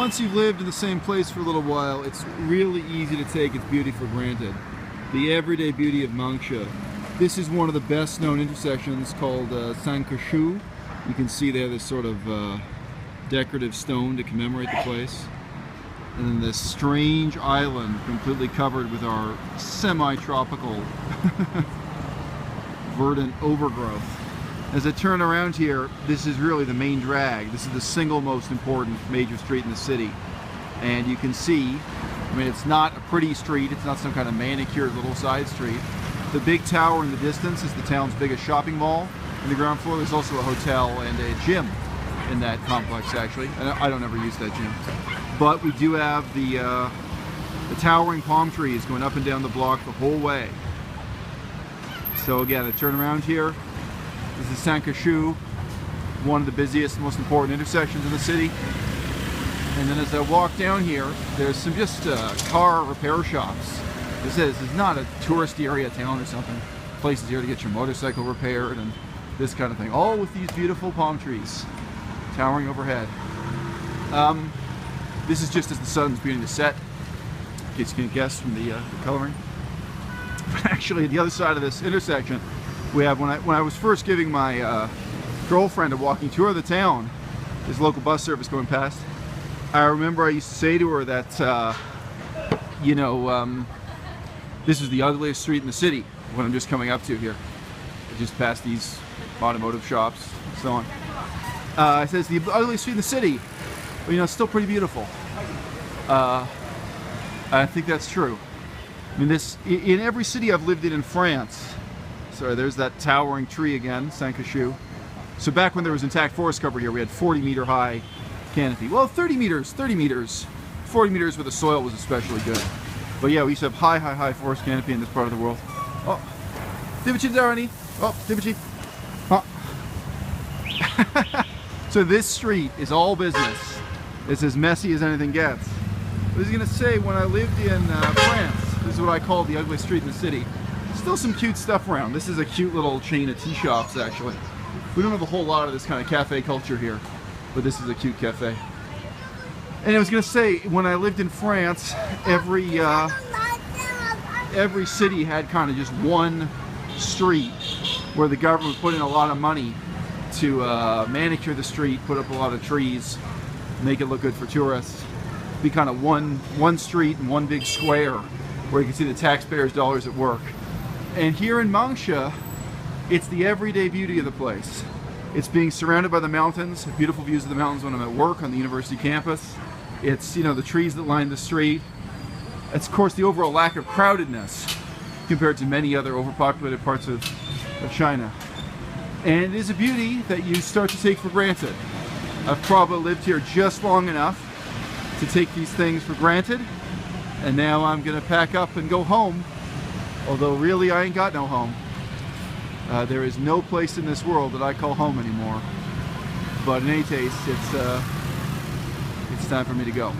once you've lived in the same place for a little while, it's really easy to take its beauty for granted. The everyday beauty of Mangshi. This is one of the best known intersections called à-bas-le-ciel. You can see there this sort of decorative stone to commemorate the place. And then this strange island completely covered with our semi-tropical verdant overgrowth. As I turn around here, this is really the main drag. This is the single most important major street in the city. And you can see, I mean, it's not a pretty street, it's not some kind of manicured little side street. The big tower in the distance is the town's biggest shopping mall. On the ground floor there's also a hotel and a gym in that complex, actually. And I don't ever use that gym. But we do have the towering palm trees going up and down the block the whole way. So again, I turn around here. This is à-bas-le-ciel, one of the busiest, most important intersections in the city. And then as I walk down here, there's some just car repair shops. This is not a touristy area town or something. Places here to get your motorcycle repaired and this kind of thing. All with these beautiful palm trees towering overhead. This is just as the sun's beginning to set, in case you can guess from the coloring. But actually, at the other side of this intersection, we have, when I was first giving my girlfriend a walking tour of the town, this local bus service going past, I remember I used to say to her that, you know, this is the ugliest street in the city, what I'm just coming up to here. Just past these automotive shops and so on. I said, it's the ugliest street in the city, but you know, it's still pretty beautiful. I think that's true. I mean, in every city I've lived in France, sorry, there's that towering tree again, à-bas-le-ciel. So back when there was intact forest cover here, we had 40-meter high canopy. Well, 30 meters. 40 meters where the soil was especially good. But yeah, we used to have high forest canopy in this part of the world. Oh, Divichi Darani. Oh, Divichi. Oh. So this street is all business. It's as messy as anything gets. I was going to say, when I lived in France, this is what I call the ugliest street in the city. Still some cute stuff around. This is a cute little chain of tea shops, actually. We don't have a whole lot of this kind of cafe culture here, but this is a cute cafe. And I was going to say, when I lived in France, every city had kind of just one street where the government put in a lot of money to manicure the street, put up a lot of trees, make it look good for tourists. Be kind of one street and one big square where you can see the taxpayers' dollars at work. And here in Mangshi, it's the everyday beauty of the place. It's being surrounded by the mountains, beautiful views of the mountains when I'm at work on the university campus. It's, you know, the trees that line the street. It's, of course, the overall lack of crowdedness compared to many other overpopulated parts of China. And it is a beauty that you start to take for granted. I've probably lived here just long enough to take these things for granted, and now I'm gonna pack up and go home, although really I ain't got no home. There is no place in this world that I call home anymore, but in any case, it's time for me to go.